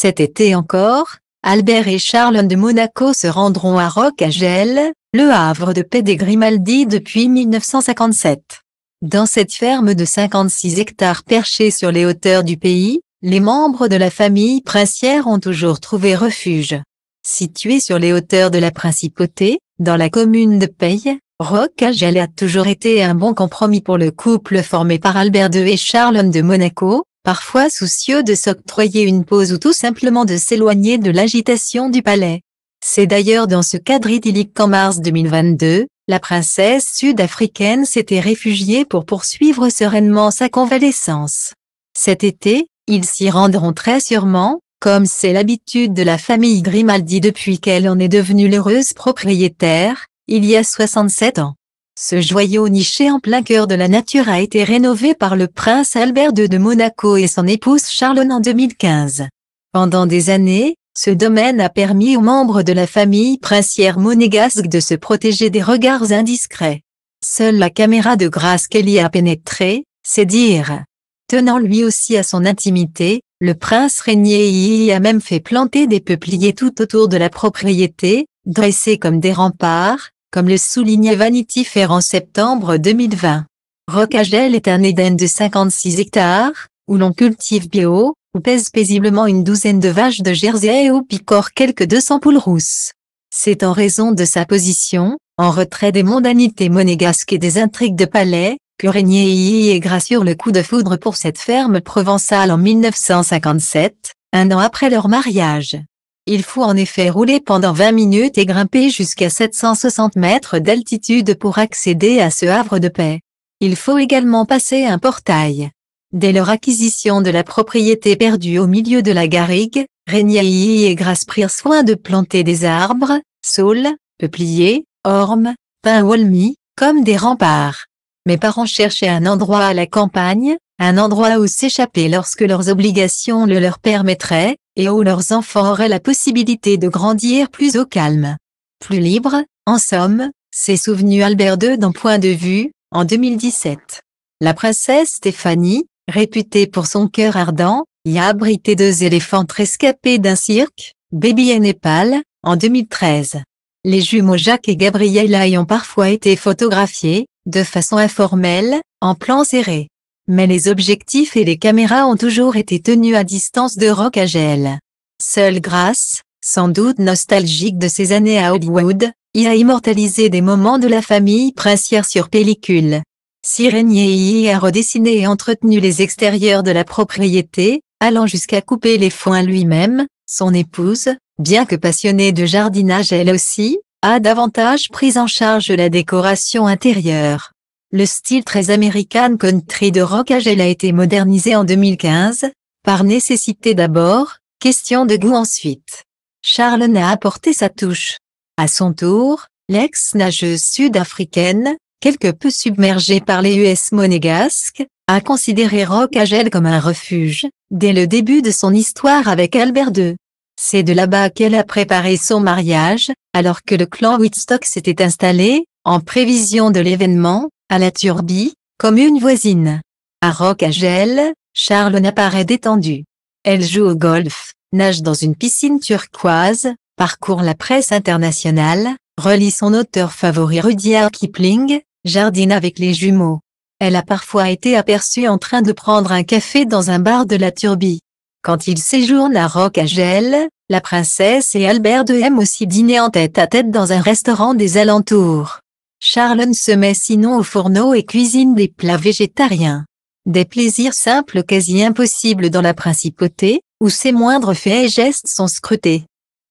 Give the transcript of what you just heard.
Cet été encore, Albert et Charles de Monaco se rendront à Roccagel, le havre de paix des Grimaldi depuis 1957. Dans cette ferme de 56 hectares perchée sur les hauteurs du pays, les membres de la famille princière ont toujours trouvé refuge. Située sur les hauteurs de la principauté, dans la commune de Peille, Roccagel a toujours été un bon compromis pour le couple formé par Albert II et Charles de Monaco, parfois soucieux de s'octroyer une pause ou tout simplement de s'éloigner de l'agitation du palais. C'est d'ailleurs dans ce cadre idyllique qu'en mars 2022, la princesse sud-africaine s'était réfugiée pour poursuivre sereinement sa convalescence. Cet été, ils s'y rendront très sûrement, comme c'est l'habitude de la famille Grimaldi depuis qu'elle en est devenue l'heureuse propriétaire, il y a 67 ans. Ce joyau niché en plein cœur de la nature a été rénové par le prince Albert II de Monaco et son épouse Charlotte en 2015. Pendant des années, ce domaine a permis aux membres de la famille princière monégasque de se protéger des regards indiscrets. Seule la caméra de Grace Kelly a pénétré, c'est dire. Tenant lui aussi à son intimité, le prince régnier y a même fait planter des peupliers tout autour de la propriété, dressés comme des remparts, comme le soulignait Vanity Fair en septembre 2020. Roccagel est un Éden de 56 hectares, où l'on cultive bio, où pèse paisiblement une douzaine de vaches de Jersey et où picorent quelques 200 poules rousses. C'est en raison de sa position, en retrait des mondanités monégasques et des intrigues de palais, que Régnier y est gras sur le coup de foudre pour cette ferme provençale en 1957, un an après leur mariage. Il faut en effet rouler pendant 20 minutes et grimper jusqu'à 760 mètres d'altitude pour accéder à ce havre de paix. Il faut également passer un portail. Dès leur acquisition de la propriété perdue au milieu de la garrigue, Régnier et Grace prirent soin de planter des arbres, saules, peupliers, ormes, pins walmis, comme des remparts. Mes parents cherchaient un endroit à la campagne, un endroit où s'échapper lorsque leurs obligations le leur permettraient, et où leurs enfants auraient la possibilité de grandir plus au calme. Plus libre, en somme, s'est souvenu Albert II d'un point de vue, en 2017. La princesse Stéphanie, réputée pour son cœur ardent, y a abrité 2 éléphants rescapés d'un cirque, Baby et Népal, en 2013. Les jumeaux Jacques et Gabriella y ont parfois été photographiés, de façon informelle, en plan serré. Mais les objectifs et les caméras ont toujours été tenus à distance de Roccagel. Seule Grace, sans doute nostalgique de ses années à Hollywood, y a immortalisé des moments de la famille princière sur pellicule. Si Régnier y a redessiné et entretenu les extérieurs de la propriété, allant jusqu'à couper les foins lui-même, son épouse, bien que passionnée de jardinage elle aussi, a davantage pris en charge la décoration intérieure. Le style très American country de Roccagel a été modernisé en 2015, par nécessité d'abord, question de goût ensuite. Charlotte a apporté sa touche. À son tour, l'ex-nageuse sud-africaine, quelque peu submergée par les US monégasques, a considéré Roccagel comme un refuge, dès le début de son histoire avec Albert II. C'est de là-bas qu'elle a préparé son mariage, alors que le clan Woodstock s'était installé, en prévision de l'événement, à la Turbie, commune voisine. À Roccagel, Charlotte apparaît détendue. Elle joue au golf, nage dans une piscine turquoise, parcourt la presse internationale, relit son auteur favori Rudyard Kipling, jardine avec les jumeaux. Elle a parfois été aperçue en train de prendre un café dans un bar de la Turbie. Quand ils séjournent à Roccagel, la princesse et Albert II aiment aussi dîner en tête-à-tête dans un restaurant des alentours. Charlotte se met sinon au fourneau et cuisine des plats végétariens. Des plaisirs simples quasi impossibles dans la principauté, où ses moindres faits et gestes sont scrutés.